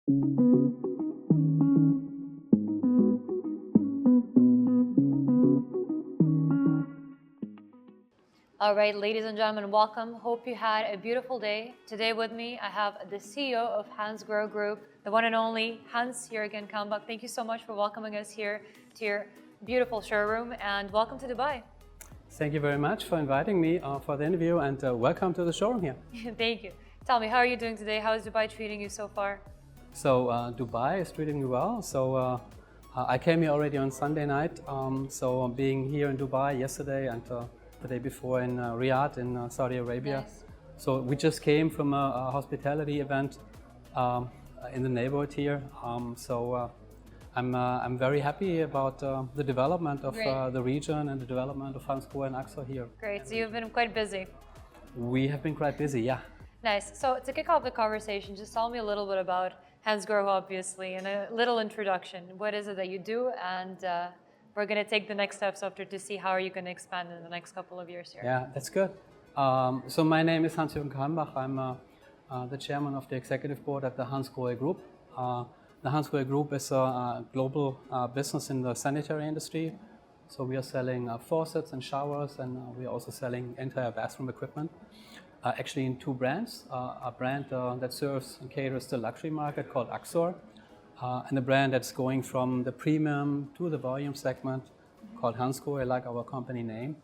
All right, ladies and gentlemen, welcome. Hope you had a beautiful day. Today with me, I have the CEO of Hansgrohe Group, the one and only Hans Jürgen Kalmbach. Thank you so much for welcoming us here to your beautiful showroom, and welcome to Dubai. Thank you very much for inviting me for the interview, and welcome to the showroom here. Thank you. Tell me, how are you doing today? How is Dubai treating you so far? So Dubai is treating me well. So I came here already on Sunday night. So being here in Dubai yesterday and the day before in Riyadh in Saudi Arabia. Nice. So we just came from a hospitality event in the neighborhood here. I'm very happy about the development of the region and the development of Hansgrohe and Hansgrohe here. Great, so you've been quite busy. We have been quite busy, yeah. Nice. So to kick off the conversation, just tell me a little bit about Hansgrohe, obviously, and a little introduction. What is it that you do? And we're going to take the next steps after to see how are you going to expand in the next couple of years here. Yeah, that's good. So my name is Hans Jürgen Kalmbach. I'm the chairman of the executive board at the Hansgrohe Group. The Hansgrohe Group is a global business in the sanitary industry. So we are selling faucets and showers, and we are also selling entire bathroom equipment. Actually in two brands, a brand that serves and caters the luxury market called Hansgrohe, and a brand that's going from the premium to the volume segment called Hansgrohe, like our company name.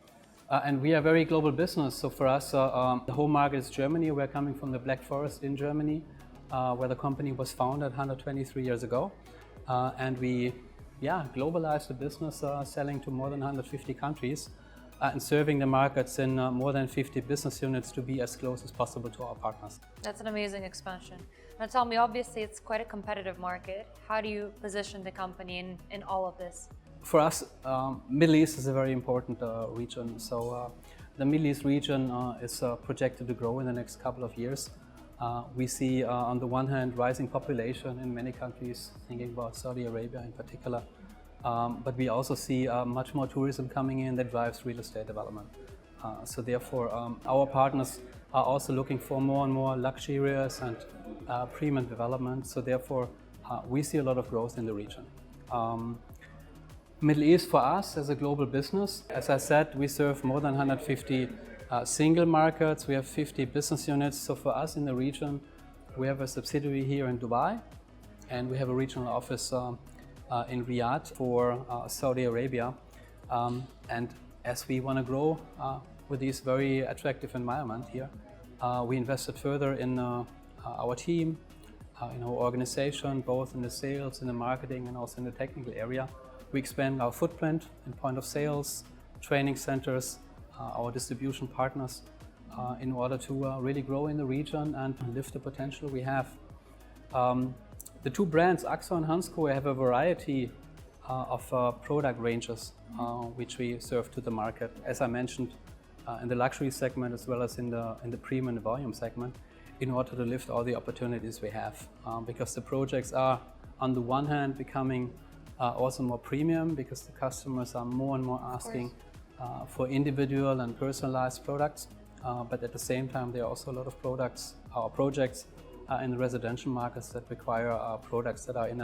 And we are a very global business. So for us, the home market is Germany. We're coming from the Black Forest in Germany, where the company was founded 123 years ago. And we globalized the business, selling to more than 150 countries and serving the markets in more than 50 business units to be as close as possible to our partners. That's an amazing expansion. Now tell me, obviously it's quite a competitive market. How do you position the company in all of this? For us, Middle East is a very important region. So the Middle East region is projected to grow in the next couple of years. We see on the one hand rising population in many countries, thinking about Saudi Arabia in particular. But we also see much more tourism coming in that drives real estate development. So therefore, our partners are also looking for more and more luxurious and premium development. So therefore, we see a lot of growth in the region. Middle East for us as a global business, as I said, we serve more than 150 single markets. We have 50 business units. So for us in the region, we have a subsidiary here in Dubai, and we have a regional office in Riyadh for Saudi Arabia. And as we want to grow with this very attractive environment here, we invested further in our team, in our organization, both in the sales, in the marketing, and also in the technical area. We expand our footprint in point of sales, training centers, our distribution partners, in order to really grow in the region and lift the potential we have. The two brands, Hansgrohe and Hansgrohe, have a variety of product ranges which we serve to the market. As I mentioned, in the luxury segment as well as in the premium and volume segment, in order to lift all the opportunities we have. Because the projects are, on the one hand, becoming also more premium, because the customers are more and more asking for individual and personalized products. But at the same time, there are also a lot of projects in the residential markets that require products that are in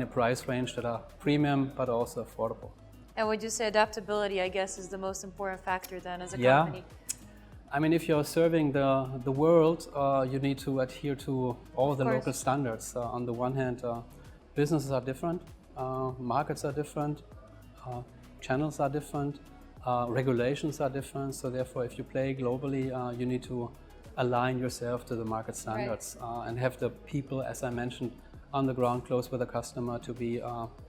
a price range that are premium but also affordable. And would you say adaptability, I guess, is the most important factor then as a company? I mean, if you're serving the world, you need to adhere to all the local standards. On the one hand, businesses are different, markets are different, channels are different, regulations are different. So therefore, if you play globally, you need to align yourself to the market standards and have the people, as I mentioned, on the ground close with the customer to be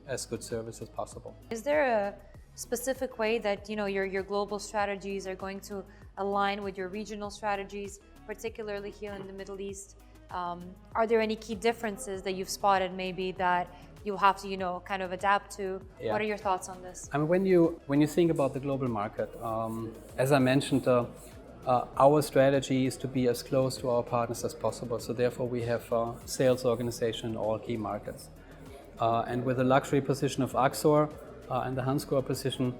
as good service as possible. Is there a specific way that your global strategies are going to align with your regional strategies, particularly here in the Middle East? Are there any key differences that you've spotted maybe that you'll have to kind of adapt to? Yeah. What are your thoughts on this? I mean, when you think about the global market, as I mentioned, our strategy is to be as close to our partners as possible. So therefore we have a sales organization in all key markets. And with the luxury position of Hansgrohe and the Hansgrohe position,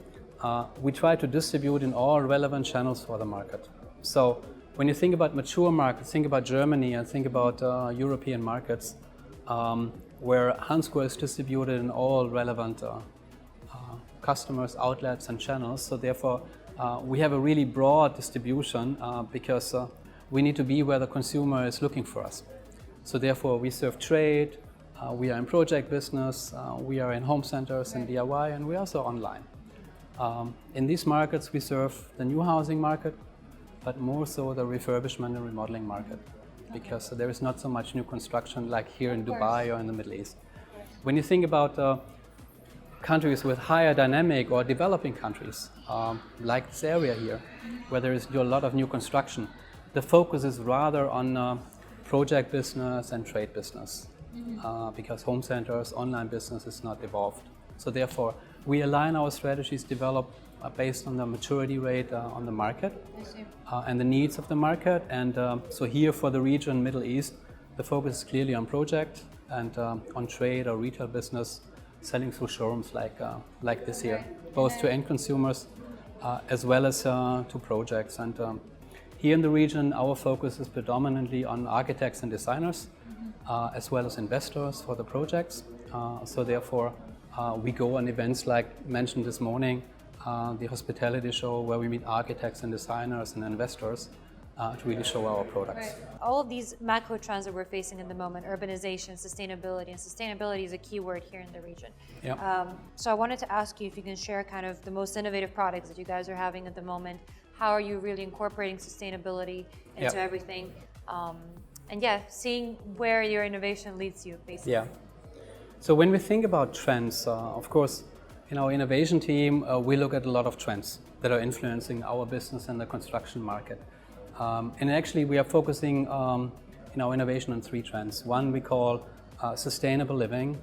we try to distribute in all relevant channels for the market. So when you think about mature markets, think about Germany and think about European markets, where Hansgrohe is distributed in all relevant customers, outlets, and channels. So therefore, we have a really broad distribution because we need to be where the consumer is looking for us. So therefore, we serve trade, we are in project business, we are in home centers and DIY, and we're also online. In these markets, we serve the new housing market, but more so the refurbishment and remodeling market, because there is not so much new construction like here in Dubai or in the Middle East. When you think about countries with higher dynamic or developing countries, like this area here, where there is a lot of new construction, the focus is rather on project business and trade business, because home centers, online business is not evolved. So therefore, we align our strategies, develop based on the maturity rate on the market and the needs of the market. And so here for the region Middle East, the focus is clearly on project and on trade or retail business, selling through showrooms like this here, both to end consumers as well as to projects. And here in the region, our focus is predominantly on architects and designers, as well as investors for the projects. So therefore, we go on events like mentioned this morning, the hospitality show, where we meet architects and designers and investors to really show our products. Right. All of these macro trends that we're facing in the moment, urbanization, sustainability, and sustainability is a key word here in the region. Yep. So I wanted to ask you if you can share kind of the most innovative products that you guys are having at the moment. How are you really incorporating sustainability into everything? And seeing where your innovation leads you, basically. Yeah. So when we think about trends, of course, in our innovation team, we look at a lot of trends that are influencing our business and the construction market. And actually, we are focusing in our innovation on 3 trends. One we call sustainable living,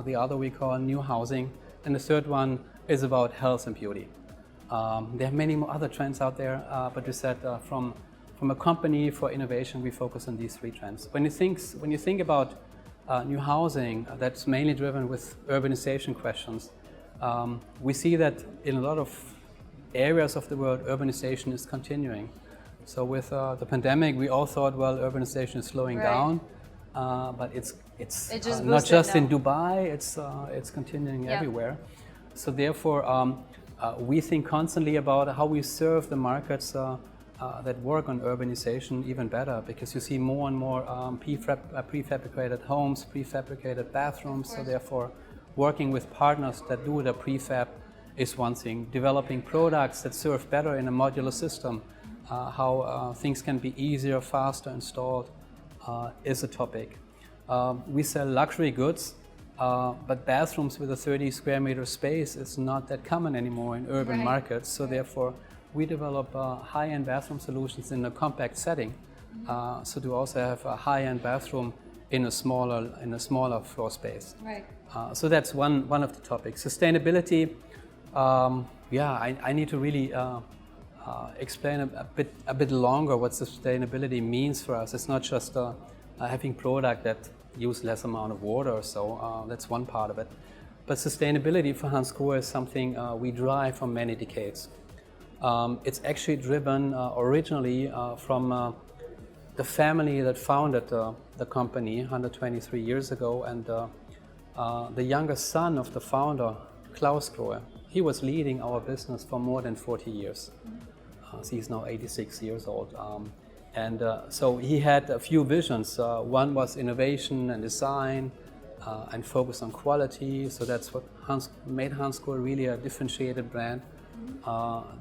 the other we call new housing, and the third one is about health and beauty. There are many more other trends out there, but we said from a company for innovation, we focus on these 3 trends. When you think about new housing, that's mainly driven with urbanization questions. We see that in a lot of areas of the world, urbanization is continuing. So with the pandemic, we all thought, well, urbanization is slowing down, but it's not just in Dubai, it's continuing everywhere. So therefore, we think constantly about how we serve the markets that work on urbanization even better, because you see more and more prefabricated homes, prefabricated bathrooms. So therefore, working with partners that do the prefab is one thing. Developing products that serve better in a modular system, how things can be easier, faster installed, is a topic. We sell luxury goods, but bathrooms with a 30 square meter space is not that common anymore in urban markets. So therefore, we develop high-end bathroom solutions in a compact setting. So to also have a high-end bathroom in a smaller floor space. Right. So that's one of the topics. Sustainability. I need to really explain a bit longer what sustainability means for us. It's not just having product that use less amount of water. So that's one part of it. But sustainability for Hansgrohe is something we drive for many decades. It's actually driven originally from the family that founded the company 123 years ago, and the younger son of the founder, Klaus Grohe, he was leading our business for more than 40 years. So he's now 86 years old. So he had a few visions. One was innovation and design and focus on quality. So that's what made Hansgrohe really a differentiated brand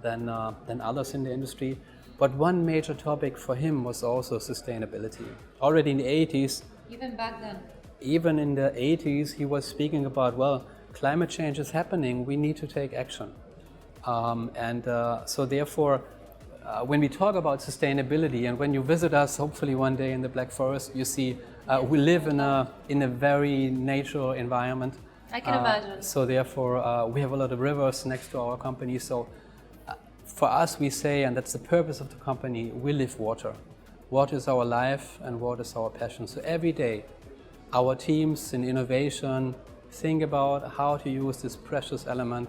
than others in the industry. But one major topic for him was also sustainability. Already in the 80s, even back then, even in the 80s, he was speaking about, well, climate change is happening, we need to take action. So therefore, when we talk about sustainability, and when you visit us, hopefully one day in the Black Forest, you see we live in a very natural environment. I can imagine. So therefore, we have a lot of rivers next to our company. So for us, we say, and that's the purpose of the company, we live water. Water is our life and water is our passion. So every day, our teams in innovation think about how to use this precious element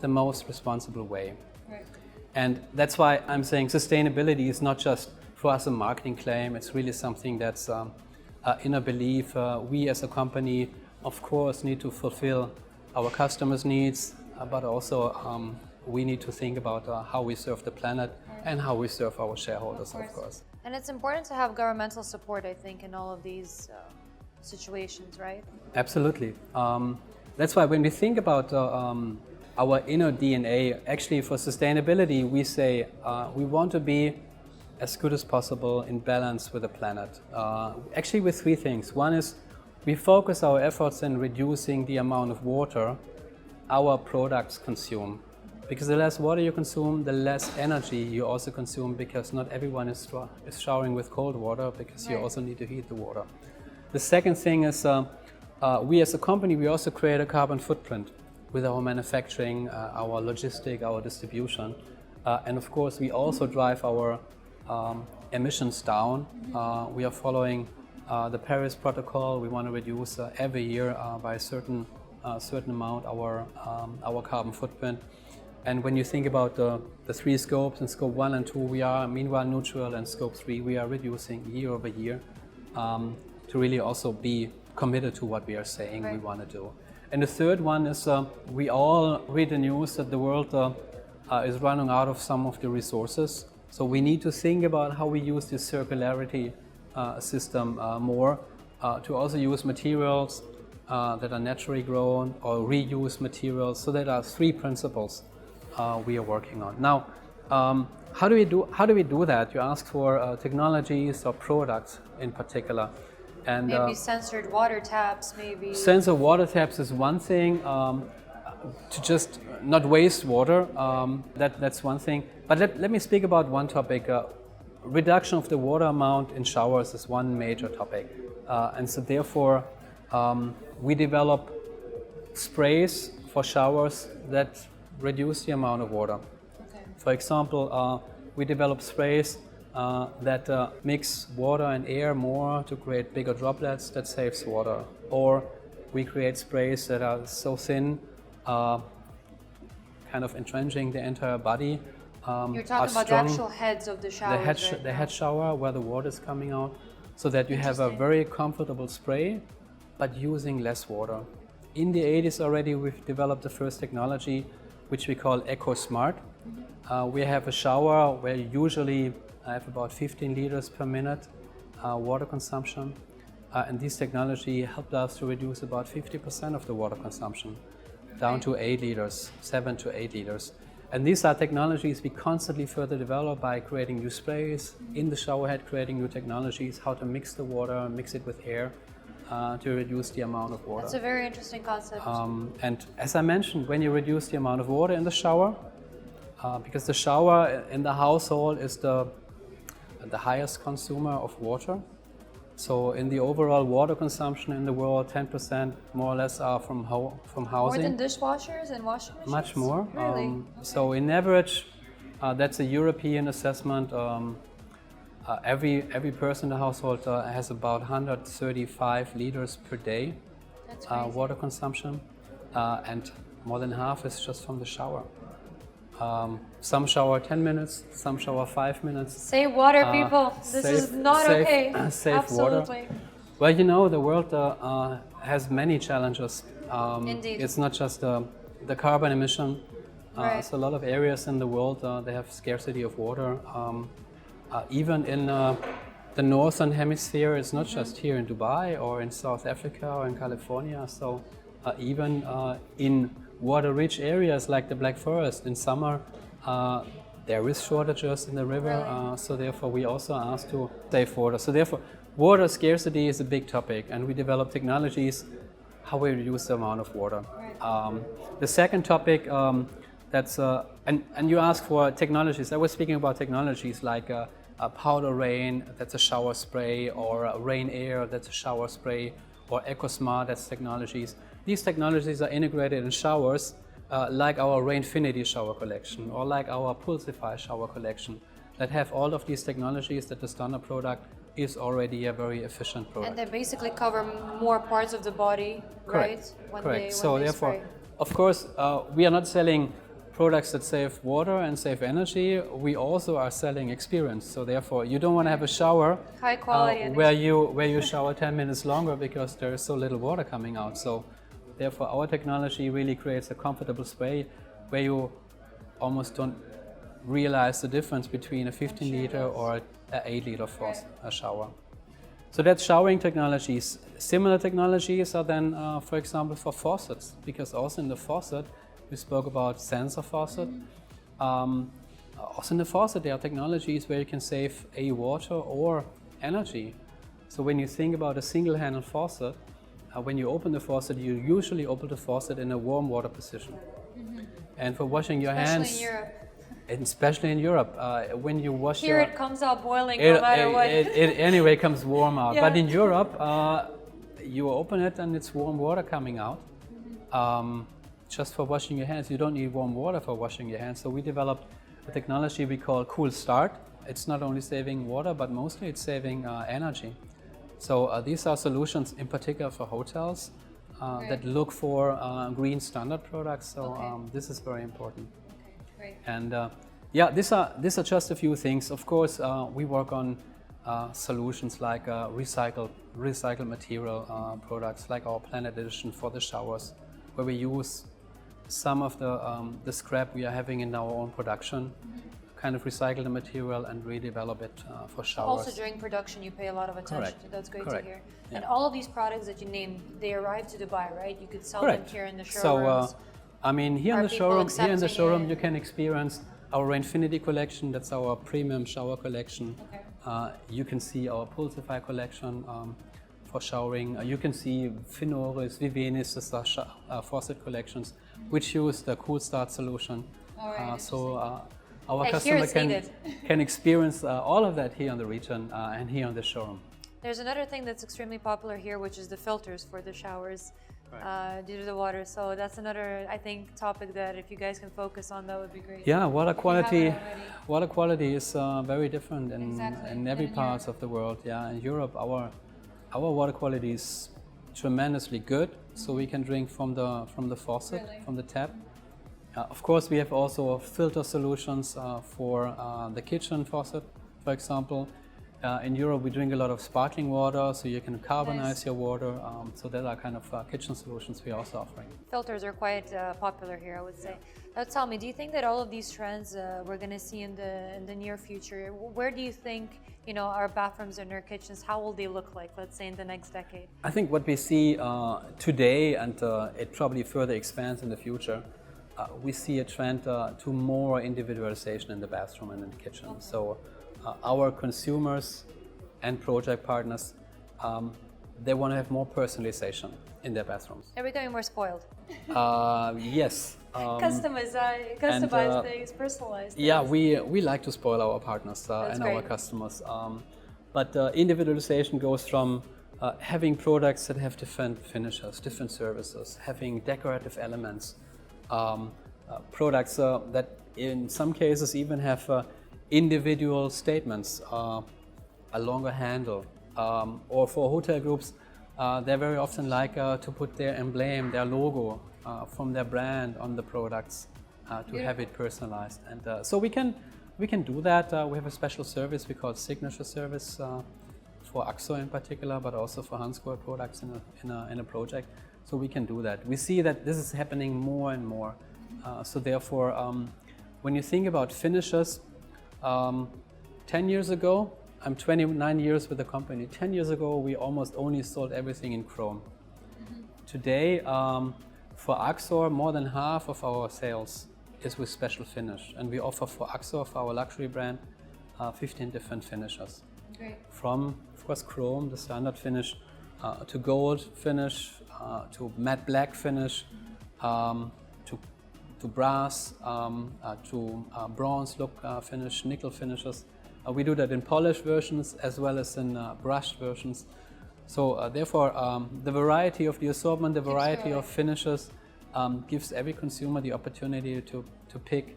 the most responsible way. Right. And that's why I'm saying sustainability is not just for us a marketing claim, it's really something that's inner belief. We as a company, of course, need to fulfill our customers' needs, but also we need to think about how we serve the planet and how we serve our shareholders, of course. And it's important to have governmental support, I think, in all of these situations, right? Absolutely. That's why when we think about our inner DNA, actually for sustainability, we say we want to be as good as possible in balance with the planet. Actually with three things. One is we focus our efforts in reducing the amount of water our products consume. Because the less water you consume, the less energy you also consume, because not everyone is showering with cold water, because you also need to heat the water. The second thing is we as a company, we also create a carbon footprint with our manufacturing, our logistic, our distribution. And of course, we also drive our emissions down. We are following the Paris Protocol. We want to reduce every year by a certain amount our carbon footprint. And when you think about the three scopes, in scope 1 and 2, we are meanwhile neutral, and scope 3, we are reducing year over year to really also be committed to what we are saying we want to do. And the third one is we all read the news that the world is running out of some of the resources. So we need to think about how we use this circularity system more to also use materials that are naturally grown or reuse materials. So there are three principles we are working on. Now, how do we do that? You asked for technologies or products in particular. And, maybe censored water taps, maybe. Censored water taps is one thing. To just not waste water, that's one thing. But let me speak about one topic. Reduction of the water amount in showers is one major topic. And so therefore, we develop sprays for showers that reduce the amount of water. Okay. For example, we develop sprays that mix water and air more to create bigger droplets that saves water. Or we create sprays that are so thin, kind of entrenching the entire body. You're talking about the actual heads of the showers. The head shower where the water is coming out, so that you have a very comfortable spray, but using less water. In the 80s already, we've developed the first technology, which we call EcoSmart. We have a shower where you usually have about 15 liters per minute water consumption. And this technology helped us to reduce about 50% of the water consumption, down to 8 liters, 7 to 8 liters. And these are technologies we constantly further develop by creating new sprays in the shower head, creating new technologies, how to mix the water, mix it with air to reduce the amount of water. That's a very interesting concept. And as I mentioned, when you reduce the amount of water in the shower, because the shower in the household is the highest consumer of water. So in the overall water consumption in the world, 10% more or less are from housing. More than dishwashers and washing machines? Much more. Really? So in average, that's a European assessment. Every person in the household has about 135 liters per day water consumption, and more than half is just from the shower. Some shower 10 minutes, some shower 5 minutes. Save water, people. This is not okay. Save Absolutely. water. Well, you know, the world has many challenges. Indeed. It's not just the carbon emission. There's a lot of areas in the world they have scarcity of water. Even in the northern hemisphere, it's not just here in Dubai or in South Africa or in California. So even in water-rich areas like the Black Forest in summer, there is shortages in the river. So therefore, we also are asked to save water. So therefore, water scarcity is a big topic, and we develop technologies how we reduce the amount of water. The second topic that's and you ask for technologies. I was speaking about technologies like a powder rain, that's a shower spray, or a rain air, that's a shower spray, or EcoSmart, that's technologies. These technologies are integrated in showers like our Rainfinity shower collection or like our Pulsify shower collection that have all of these technologies that the standard product is already a very efficient product. And they basically cover more parts of the body, Correct. right? Correct. When so they therefore, spray. of course, we are not selling products that save water and save energy, we also are selling experience. So therefore, you don't want to have a shower High quality where you shower 10 minutes longer because there is so little water coming out. So therefore, our technology really creates a comfortable spray where you almost don't realize the difference between a 15 liter or an 8 liter a shower. So that's showering technologies. Similar technologies are then, for example, for faucets, because also in the faucet, we spoke about sensor faucet. Also in the faucet, there are technologies where you can save water or energy. So when you think about a single-handle faucet, when you open the faucet, you usually open the faucet in a warm water position. And for washing your hands, Especially in Europe. and especially in Europe, when you wash Here it comes out boiling no matter what. It anyway comes warm out. Yeah. But in Europe, you open it and it's warm water coming out. Just for washing your hands, you don't need warm water for washing your hands. So we developed a technology we call Cool Start. It's not only saving water, but mostly it's saving energy. So these are solutions in particular for hotels that look for green standard products. So this is very important. Great. And yeah, these are just a few things. Of course, we work on solutions like recycled material products, like our Planet Edition for the showers, where we use some of the scrap we are having in our own production, kind of recycle the material and redevelop it for showers. Also during production, you pay a lot of attention Correct. to. That's great Correct. to hear. Yeah. And all of these products that you named, they arrive to Dubai, right? You could sell Correct. them here in the So, showrooms. I mean, here Are in the people accepting showroom, it? you can experience our Infinity collection. That's our premium shower collection. Okay. You can see our Pulsify collection for showering. You can see Finoris, Vivenis, faucet collections, which use the Cool Start solution. All right, So our Here customer it's needed. can experience all of that here in the region and here in the showroom. There's another thing that's extremely popular here, which is the filters for the showers due to the water. So that's another, I think, topic that if you guys can focus on, that would be great. Yeah, water quality. it already. Water quality is very different Exactly. in every And in parts of the world. Yeah, in Europe, our water quality is tremendously good, so we can drink from the faucet, Really? from the tap. Of course, we have also filter solutions for the kitchen faucet, for example. In Europe, we drink a lot of sparkling water, so you can carbonize Nice. your water. So that are kind of kitchen solutions we are also offering. Filters are quite popular here, I would say. Now tell me, do you think that all of these trends we're going to see in the near future, where do you think our bathrooms and our kitchens, how will they look like, let's say in the next decade? I think what we see today, and it probably further expands in the future, we see a trend to more individualization in the bathroom and in the kitchen. Okay. So our consumers and project partners, they want to have more personalization in their bathrooms. They're becoming more spoiled. Yes. Customize things, personalize things. Yeah, we like to spoil our partners and our great. customers. But individualization goes from having products that have different finishes, different services, having decorative elements, products that in some cases even have individual statements, a longer handle, or for hotel groups, they very often like to put their emblem, their logo from their brand on the products to have it personalized. And so we can do that. We have a special service we call Signature Service for Axo in particular, but also for Hansgrohe products in a project. So we can do that. We see that this is happening more and more. So therefore, when you think about finishes, 10 years ago, I'm 29 years with the company. 10 years ago, we almost only sold everything in chrome. Today, for Axor, more than half of our sales is with special finish. And we offer for Axor, for our luxury brand, 15 different finishes. Great. From, of course, chrome, the standard finish, to gold finish, to matte black finish, to brass, to bronze look finish, nickel finishes. We do that in polished versions as well as in brushed versions. So therefore, the variety of the assortment, the variety of finishes gives every consumer the opportunity to pick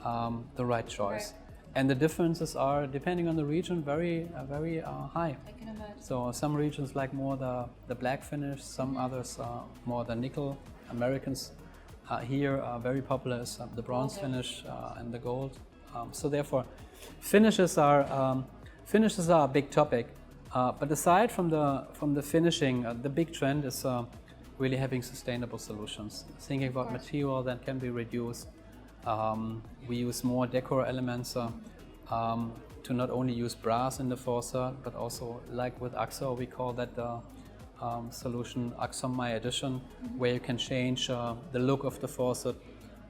the right choice. Right. And the differences are, depending on the region, very high. I can imagine. So some regions like more the black finish, some others more the nickel. Americans Here, very popular is the bronze finish and the gold. So therefore, finishes are a big topic. But aside from the finishing, the big trend is really having sustainable solutions. Thinking about material that can be reduced. We use more decor elements to not only use brass in the faucet, but also like with Axo, we call that the solution Axo My Edition, where you can change the look of the faucet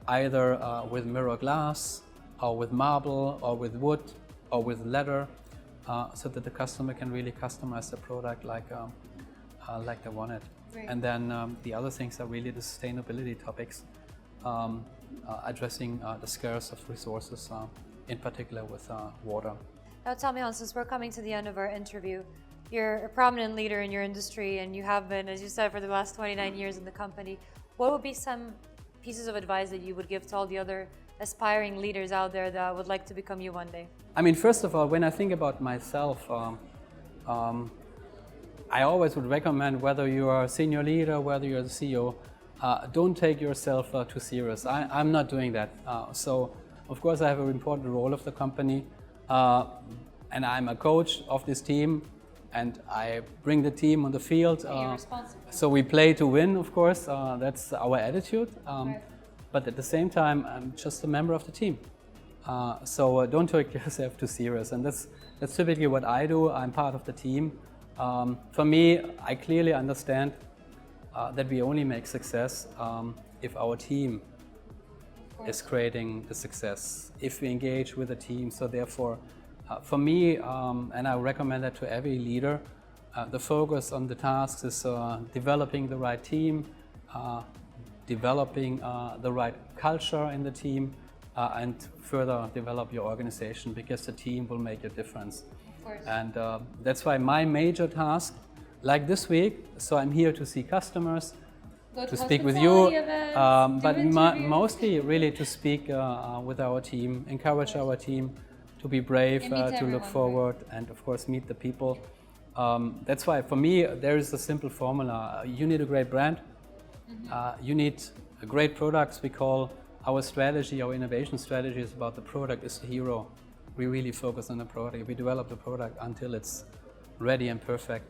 either with mirror glass, or with marble, or with wood, or with leather, so that the customer can really customize the product like they want it. Right. And then the other things are really the sustainability topics, addressing the scarce of resources, in particular with water. Now tell me, Hans, since we're coming to the end of our interview, you're a prominent leader in your industry and you have been, as you said, for the last 29 years in the company. What would be some pieces of advice that you would give to all the other aspiring leaders out there that would like to become you one day? I mean, first of all, when I think about myself, I always would recommend, whether you are a senior leader, whether you're the CEO, don't take yourself too serious. I'm not doing that. So, of course, I have an important role of the company, and I'm a coach of this team, and I bring the team on the field. You're responsible. So we play to win, of course. That's our attitude. Right. But at the same time, I'm just a member of the team. So don't take yourself too serious. And that's typically what I do. I'm part of the team. For me, I clearly understand that we only make success if our team is creating the success, if we engage with the team. So therefore, for me, and I recommend that to every leader, the focus on the tasks is developing the right team, developing the right culture in the team, and further develop your organization, because the team will make a difference. Of course. And that's why my major task, like this week, so I'm here to see customers, to speak with you, but mostly really to speak with our team, encourage our team to be brave, to look forward, and of course meet the people. That's why for me there is a simple formula. You need a great brand, you need a great products. We call our strategy, our innovation strategy is about the product is the hero. We really focus on the product. We develop the product until it's ready and perfect.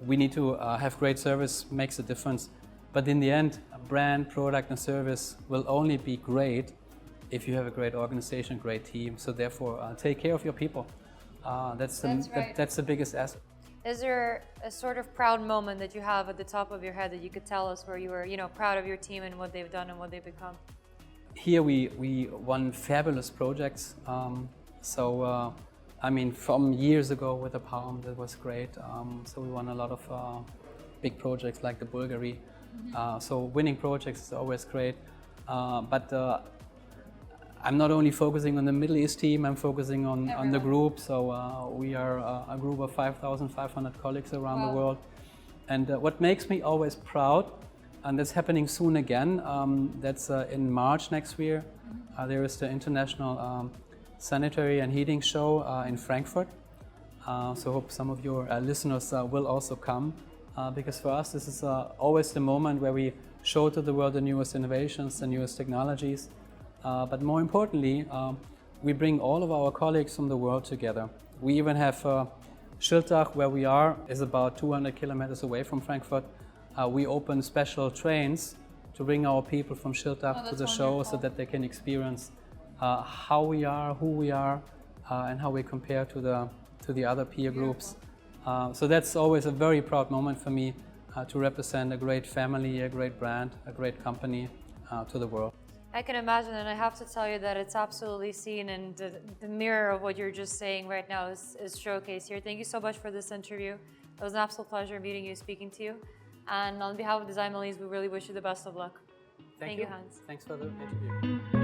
We need to have great service, makes a difference. But in the end, a brand, product and service will only be great if you have a great organization, great team. So therefore, take care of your people. That's the biggest asset. Is there a sort of proud moment that you have at the top of your head that you could tell us where you were, proud of your team and what they've done and what they've become? Here we won fabulous projects. I mean, from years ago with the Palm, that was great. So we won a lot of big projects like the Bulgari. So winning projects is always great. But I'm not only focusing on the Middle East team, I'm focusing on the group. So we are a group of 5,500 colleagues around the world. And what makes me always proud, and that's happening soon again, that's in March next year, there is the International Sanitary and Heating Show in Frankfurt. So hope some of your listeners will also come, because for us this is always the moment where we show to the world the newest innovations, the newest technologies. But more importantly, we bring all of our colleagues from the world together. We even have Schiltach, where we are, is about 200 kilometers away from Frankfurt. We open special trains to bring our people from Schiltach to the show, so that they can experience how we are, who we are, and how we compare to the other peer groups. So that's always a very proud moment for me, to represent a great family, a great brand, a great company to the world. I can imagine, and I have to tell you that it's absolutely seen, and the mirror of what you're just saying right now is showcased here. Thank you so much for this interview. It was an absolute pleasure meeting you, speaking to you. And on behalf of Design Middle East, we really wish you the best of luck. Thank you, Hans. Thanks for the interview.